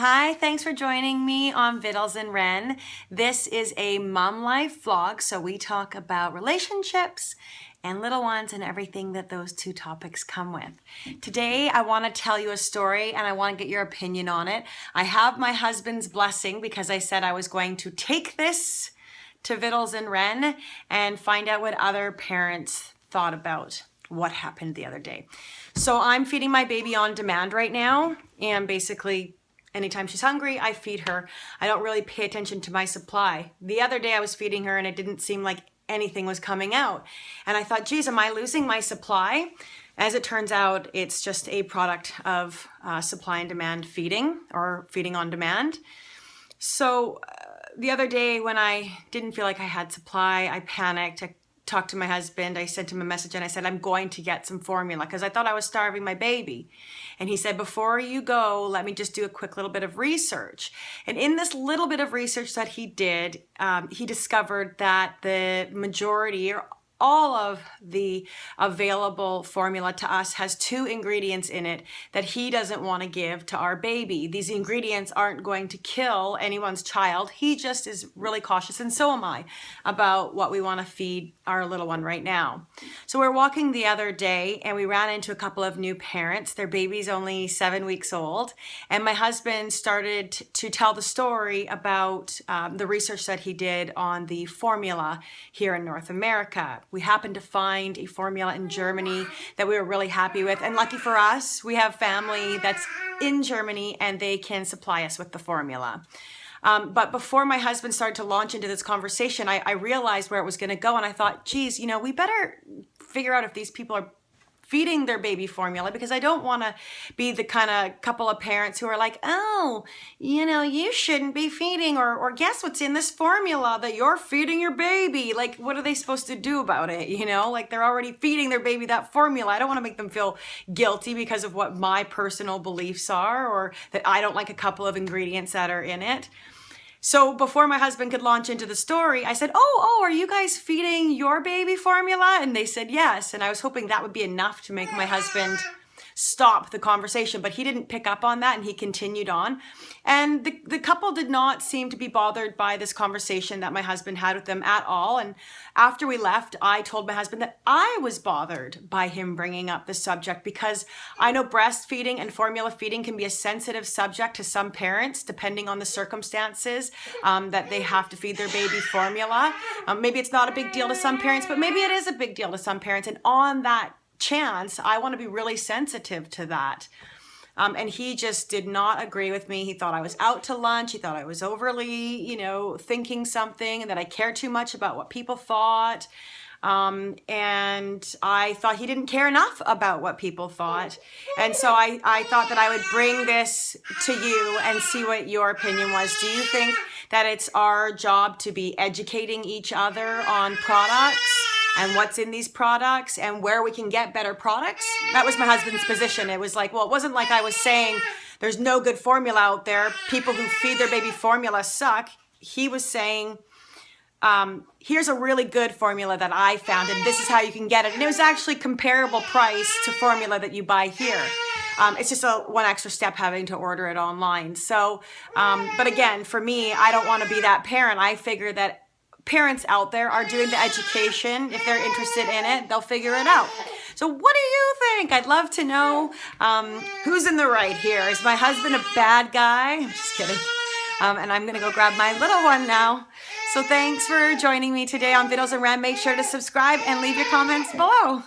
Hi, thanks for joining me on Viddles and Wren. This is a mom life vlog, so we talk about relationships and little ones and everything that those two topics come with. Today, I want to tell you a story and I want to get your opinion on it. I have my husband's blessing because I said I was going to take this to Viddles and Wren and find out what other parents thought about what happened the other day. So I'm feeding my baby on demand right now, and basically anytime she's hungry, I feed her. I don't really pay attention to my supply. The other day I was feeding her and it didn't seem like anything was coming out. And I thought, geez, am I losing my supply? As it turns out, it's just a product of supply and demand feeding, or feeding on demand. So the other day when I didn't feel like I had supply, I panicked. I talked to my husband. I sent him a message and I said, I'm going to get some formula because I thought I was starving my baby. And he said, before you go, let me just do a quick little bit of research. And in this little bit of research that he did, he discovered that the majority, or all of the available formula to us, has two ingredients in it that he doesn't want to give to our baby. These ingredients aren't going to kill anyone's child. He just is really cautious, and so am I, about what we want to feed our little one right now. So we're walking the other day and we ran into a couple of new parents. Their baby's only 7 weeks old, and my husband started to tell the story about the research that he did on the formula here in North America. We happened to find a formula in Germany that we were really happy with. And lucky for us, we have family that's in Germany and they can supply us with the formula. But before my husband started to launch into this conversation, I realized where it was going to go. And I thought, geez, we better figure out if these people are feeding their baby formula, because I don't want to be the kind of couple of parents who are like, oh, you shouldn't be feeding, or guess what's in this formula that you're feeding your baby. Like, what are they supposed to do about it? Like, they're already feeding their baby that formula. I don't want to make them feel guilty because of what my personal beliefs are, or that I don't like a couple of ingredients that are in it. So before my husband could launch into the story, I said, oh, are you guys feeding your baby formula? And they said yes. And I was hoping that would be enough to make my husband stop the conversation, but he didn't pick up on that and he continued on. And the couple did not seem to be bothered by this conversation that my husband had with them at all. And after we left, I told my husband that I was bothered by him bringing up the subject, because I know breastfeeding and formula feeding can be a sensitive subject to some parents, depending on the circumstances that they have to feed their baby formula. Maybe it's not a big deal to some parents, but maybe it is a big deal to some parents. And on that chance, I want to be really sensitive to that. And he just did not agree with me. He thought I was out to lunch. He thought I was overly, thinking something, and that I cared too much about what people thought. And I thought he didn't care enough about what people thought. And so I thought that I would bring this to you and see what your opinion was. Do you think that it's our job to be educating each other on products and what's in these products and where we can get better products? That was my husband's position. It was like, well, it wasn't like I was saying there's no good formula out there. People who feed their baby formula suck. He was saying, here's a really good formula that I found, and this is how you can get it. And it was actually comparable price to formula that you buy here. It's just one extra step having to order it online. So, but again, for me, I don't want to be that parent. I figure that parents out there are doing the education. If they're interested in it, they'll figure it out. So what do you think? I'd love to know who's in the right here. Is my husband a bad guy? I'm just kidding. And I'm going to go grab my little one now. So thanks for joining me today on Viddles and Wren. Make sure to subscribe and leave your comments below.